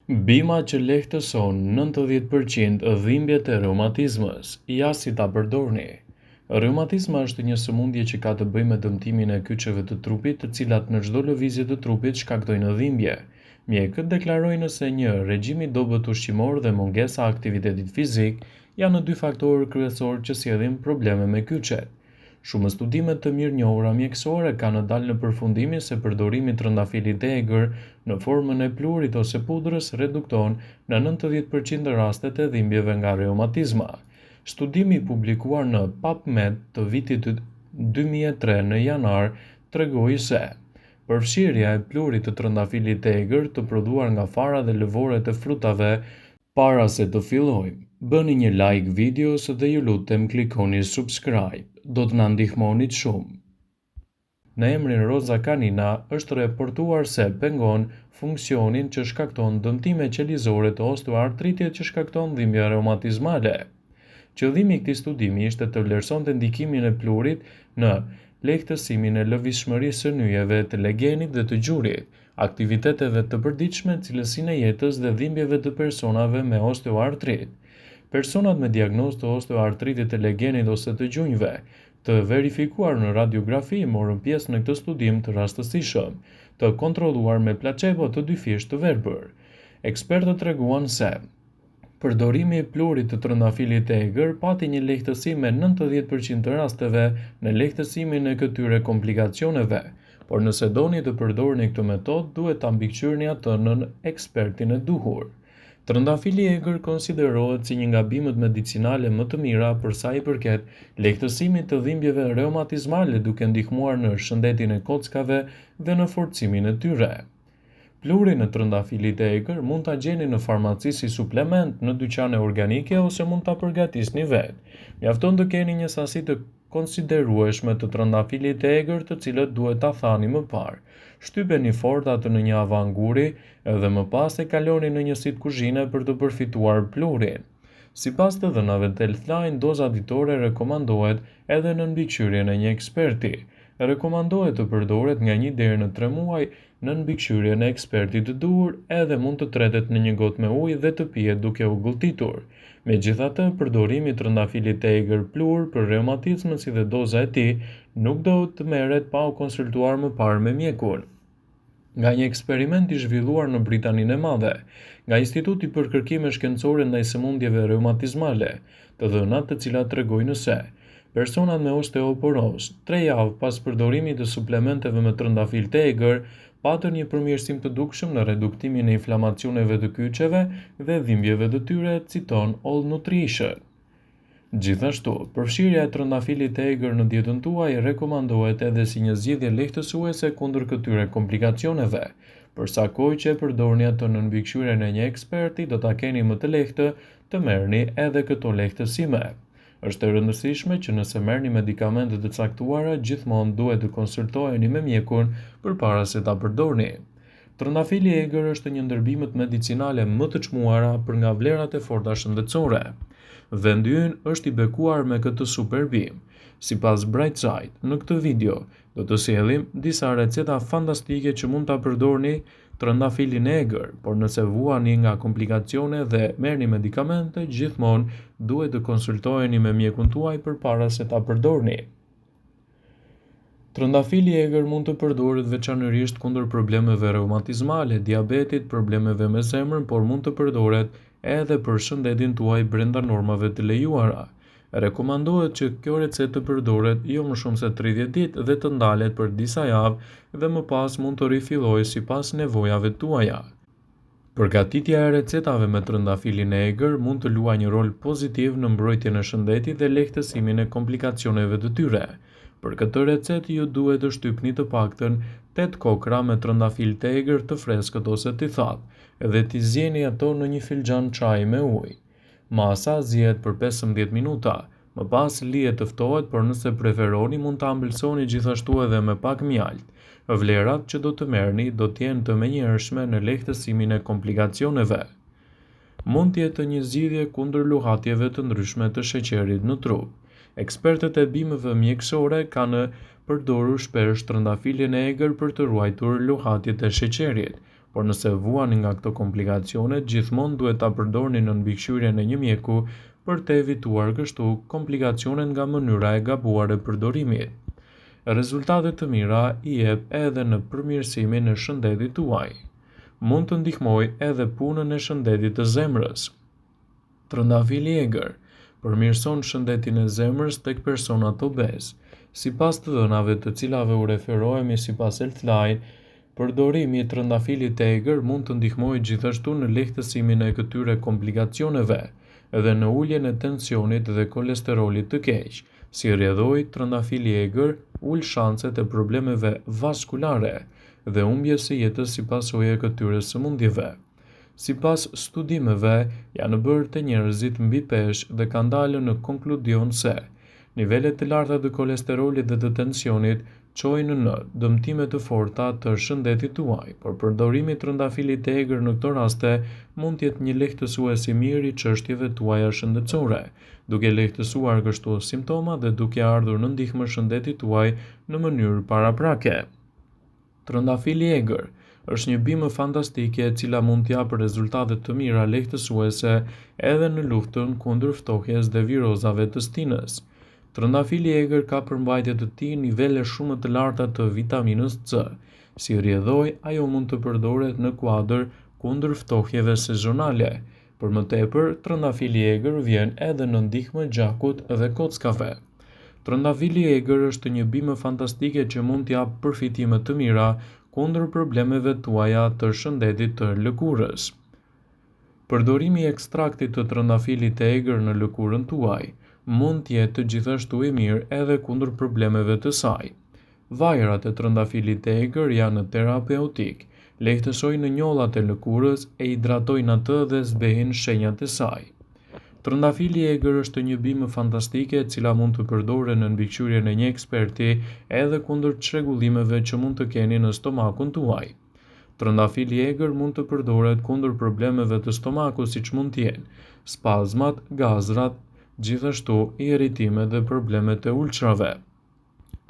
Bima që lehtëson 90% dhimbjet e reumatizmës, ja si ta përdorni. Reumatizma është një sëmundje që ka të bëjë me dëmtimin e kyçeve të trupit, të cilat në çdo lëvizje të trupit shkaktojnë dhimbje. Mjekët deklarojnë se një regjim i dobët ushqimor dhe mungesa aktivitetit fizik janë dy faktorë kryesorë që sjellin probleme me kyçet. Shumë studime të mirënjohura mjekësore kanë dalë në përfundimin se përdorimi i trëndafilit të egër në formën e pluhurit ose pudrës redukton në 90% të rastet e dhimbjeve nga reumatizma. Studimi i publikuar në PubMed të vitit 2003 në janar tregoi se përfshirja e pluhurit të trëndafilit të egër të prodhuar nga fara dhe lëvoret e frutave para se të fillojmë. Bëni një like videos dhe ju lutem klikoni subscribe. Do të na ndihmonit shumë. Në emrin Roza Canina është raportuar se pengon funksionin që shkakton dëmtime qelizore të osteoartritit që shkakton dhimbje reumatizmale. Qëllimi i këtij studimi ishte të vlerësonte ndikimin e pluhurit në lehtësimin e lëvizshmërisë së nyjeve, të legenit dhe të gjurit, aktiviteteve të përditshme, cilësinë e jetës dhe dhimbjeve të personave me osteoartrit. Personat me diagnozë të osteoartritit të legenit ose të gjunjëve, të verifikuar në radiografi morën pjesë në këtë studim të rastësishëm, të kontrolluar me placebo të dyfisht të verbër. Ekspertët treguan se përdorimi i pluhurit të trëndafilit të egër pati një lehtësi me 90% të rasteve në lehtësimin e këtyre komplikacioneve, por nëse doni të përdorni këtë metodë, duhet ta mbikëqyrni atë në ekspertin e duhur. Trëndafili i egër konsiderohet si një nga bimët medicinale më të mira për sa i përket lehtësimit të dhimbjeve reumatizmale, duke ndihmuar në shëndetin e kockave dhe në forcimin e tyre. Pluhurin e trëndafilit të egër mund ta gjeni në farmaci si suplement, në dyqane organike ose mund ta përgatisni vetë. Mjafton të keni një sasi të konsiderueshme të trëndafilit të egër, të cilët duhet ta thani më parë. Shtypeni fort atë në një avanguri dhe më pas e kaloni në një sit kuzhine për të përfituar pluhurin. Sipas të dhënave të Healthline, doza ditore rekomandohet edhe në mbikëqyrjen e një eksperti. Rekomandohet të përdoret nga 1 deri në 3 muaj në mbikëqyrjen e ekspertit të duhur, edhe mund të tretet në një gotë me ujë dhe të pihet duke u gulltitur. Megjithatë, përdorimi i trëndafilit të egër pluhur për reumatizmën si dhe doza e tij nuk do të merret pa u konsultuar më parë me mjekun. Nga një eksperiment i zhvilluar në Britaninë e Madhe, nga Instituti për Kërkime Shkencore ndaj Sëmundjeve Reumatizmale, të dhënat të cilat tregojnë se personat me osteoporozë 3 javë pas përdorimit të suplementeve me trëndafil të egër patën një përmirësim të dukshëm në reduktimin e inflamacioneve të kyçeve dhe dhimbjeve të tyre, citon All Nutrition. Gjithashtu, përfshirja e trëndafilit të egër në dietën tuaj rekomandohet edhe si një zgjidhje lehtësuese kundër këtyre komplikacioneve. Për sa kohë që e përdorni atë në mbikëqyrjen e një eksperti, do ta keni më të lehtë të merrni edhe këto lehtësime. Është e rëndësishme që nëse merrni medikamente të caktuara, gjithmonë duhet të konsultoheni me mjekun përpara se ta përdorni. Trëndafili i egër është një ndër bimët medicinale më të çmuara për nga vlerat e forta shëndetësore. Vendi ynë është i bekuar me këtë super bimë. Sipas Brightside, në këtë video do të sjellim disa receta fantastike që mund ta përdorni trëndafilin e egër, por nëse vuani nga komplikacione dhe merrni medikamente, gjithmonë duhet të konsultoheni me mjekun tuaj përpara se ta përdorni. Trëndafili i egër mund të përdoret veçanërisht kundër problemeve reumatizmale, diabetit, problemeve me zemrën, por mund të përdoret edhe për shëndetin tuaj brenda normave të lejuara. Rekomandohet që kjo recetë të përdoret jo më shumë se 30 ditë dhe të ndalet për disa javë dhe më pas mund të rifillojë sipas nevojave tuaja. Përgatitja e recetave me trëndafilin e egër mund të luajë një rol pozitiv në mbrojtjen e shëndetit dhe lehtësimin e komplikacioneve të tyre. Për këtë recetë ju duhet të shtypni të paktën 8 kokra me trëndafil të egër të freskët ose të thatë dhe t'i zjeni ato në një filxhan çaji me ujë. Masa zihet për 15 minuta, më pas lihet të ftohet, por nëse preferoni mund ta ambëlsoni gjithashtu edhe me pak mjalt. Vlerat që do të merrni do të jenë të menjëhershme në lehtësimin e komplikacioneve. Mund të jetë një zgjidhje kundër luhatjeve të ndryshme të sheqerit në trup. Ekspertët e bimëve mjekësore kanë përdorur shpesh trëndafilin e egër për të ruajtur luhatjet e sheqerit, por nëse vuani nga këto komplikacione, gjithmonë duhet ta përdorni në mbikëqyrjen e një mjeku për të evituar kështu komplikacionet nga mënyra e gabuar e përdorimit. Rezultate të mira i jep edhe në përmirësimin e shëndetit tuaj. Mund të ndihmojë edhe punën e shëndetit të zemrës. Trëndafili i egër përmirëson shëndetin e zemrës tek personat obez. Sipas të dhënave të cilave u referohemi sipas Healthline, përdorimi i trëndafilit të egër mund të ndihmojë gjithashtu në lehtësimin e këtyre komplikacioneve edhe në uljen e tensionit dhe kolesterolit të keq. Si rrjedhoi, trëndafili i egër ul shanset e problemeve vaskulare dhe humbjes së jetës si pasojë e këtyre sëmundjeve. Sipas studimeve, janë bërë te njerëzit mbi peshë dhe kanë dalë në konkludion se nivelet të larta të kolesterolit dhe të tensionit çojnë në dëmtime të forta të shëndetit tuaj, por përdorimi i trëndafilit të egër në këto raste mund të jetë një lehtësues i mirë i çështjeve tuaja shëndetësore, duke lehtësuar kështu simptomat dhe duke ardhur në ndihmë shëndetit tuaj në mënyrë paraprake. Trëndafili i egër është një bimë fantastike e cila mund t'japë rezultate të mira lehtësuese edhe në luftën kundër ftohjes dhe virozave të stinës. Trëndafili i egër ka përmbajtje të tij nivele shumë të larta të vitaminës C. Si rrjedhoi, ajo mund të përdoret në kuadër kundër ftohjeve sezonale. Për më tepër, trëndafili i egër vjen edhe në ndihmë gjakut dhe kockave. Trëndafili i egër është një bimë fantastike që mund t'japë përfitime të mira kundër problemeve tuaja të shëndetit të lëkurës. Përdorimi i ekstraktit të trëndafilit të egër në lëkurën tuaj mund të jetë gjithashtu i mirë edhe kundër problemeve të saj. Vajrat e trëndafilit të egër janë terapeutik, lehtësojnë njollat e lëkurës e hidratojnë atë dhe zbehin shenjat e saj. Trëndafili i egër është një bimë fantastike e cila mund të përdoren në mbikëqyrjen e një eksperti edhe kundër çrregullimeve që mund të keni në stomakun tuaj. Trëndafili i egër mund të përdoret kundër problemeve të stomakut siç mund të jenë spazmat, gazrat, gjithashtu irritimet dhe problemet e ulçrave.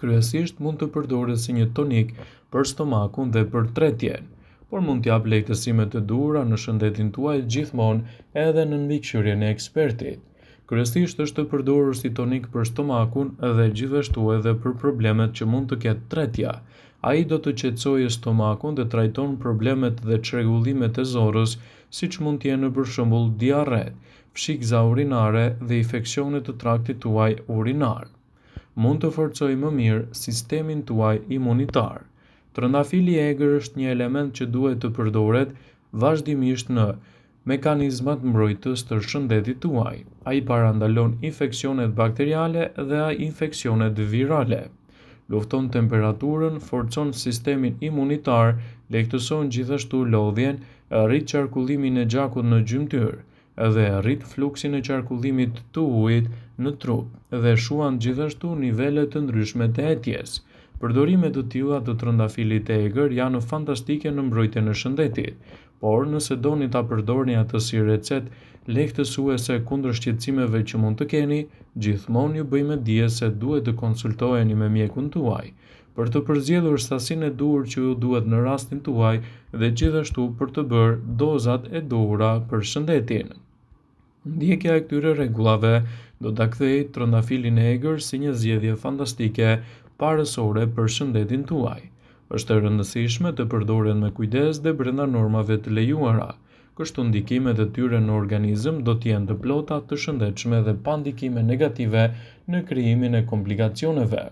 Kryesisht mund të përdoret si një tonik për stomakun dhe për tretjen, por mund t'jap lehtësime të duhura në shëndetin tuaj gjithmonë edhe në mbikëqyrjen e ekspertit. Kryesisht është të përdorur si tonik për stomakun dhe gjithashtu edhe për problemet që mund të ketë tretja. Ai do të qetësojë stomakun dhe trajton problemet dhe çrregullimet e zorrës, siç mund të jenë për shembull diarret, fshikza urinare dhe infeksione të traktit tuaj urinar. Mund të forcojë më mirë sistemin tuaj imunitar. Trëndafili i egër është një element që duhet të përdoret vazhdimisht në mekanizmat mbrojtës të shëndetit tuaj. Ai parandalon infeksionet bakteriale dhe infeksionet virale. Lufton temperaturën, forcon sistemin imunitar, lehtëson gjithashtu lodhjen, rrit qarkullimin e gjakut në gjymtyr dhe rrit fluksin e qarkullimit të ujit në trup dhe shuan gjithashtu nivele të ndryshme të etjes. Përdorimet të tilla të trëndafilit të egër janë fantastike në mbrojtjen e shëndetit, por nëse doni ta përdorni atë si recetë lehtësuese kundër shqetësimeve që mund të keni, gjithmonë ju bëjmë dije se duhet të konsultoheni me mjekun tuaj për të përzgjedhur sasinë e duhur që ju duhet në rastin tuaj dhe gjithashtu për të bërë dozat e duhura për shëndetin. Ndjekja e këtyre rregullave do ta kthejë trëndafilin e egër si një zgjedhje fantastike parësore për shëndetin tuaj. Është e rëndësishme të përdoren me kujdes dhe brenda normave të lejuara. Kështu ndikimet e tyre në organizëm do të jenë të plota, të shëndetshme dhe pa ndikime negative në krijimin e komplikacioneve.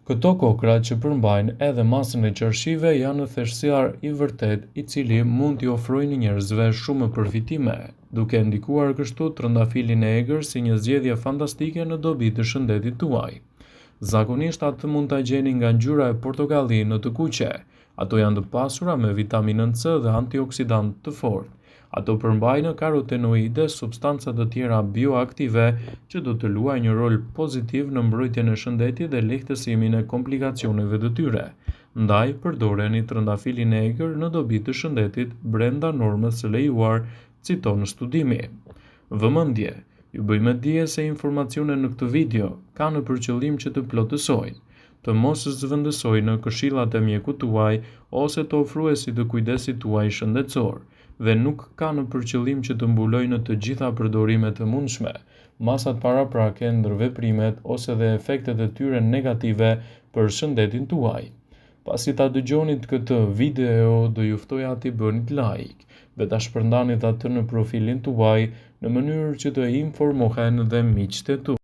Këto kokra që përmbajnë edhe masën e qershive janë thjeshtësiar i vërtet i cili mund t'i ofrojnë njerëzve shumë përfitime, duke ndikuar kështu trëndafilin e egër si një zgjedhje fantastike në dobi të shëndetit tuaj. Zakonisht atë mund ta gjeni nga ngjyra e portokalli në të kuqe. Ato janë të pasura me vitaminën C dhe antioksidant të fortë. Ato përmbajnë karotenoide, substanca të tjera bioaktive që do të luajnë një rol pozitiv në mbrojtjen e shëndetit dhe lehtësimin e komplikacioneve të tyre. Ndaj, përdoreni trëndafilin e egër në dobi të shëndetit brenda normës së lejuar, citon studimi. Vëmendje. Ju bëjmë dije se informacionet në këtë video kanë për qëllim që të plotësojnë. të mos zëvendësoj në këshillat e mjekut tuaj ose të ofruesit të kujdesit tuaj shëndetësor, dhe nuk ka në përqëllim që të mbulojë në të gjitha përdorimet e mundshme masat paraprake, ndërveprimet ose dhe efektet e tyre negative për shëndetin tuaj. Pasi ta dëgjonit këtë video, do ju ftoja t'i bënit like dhe ta shpërndanit atë në profilin tuaj në mënyrë që të informohen dhe miqtë e tu.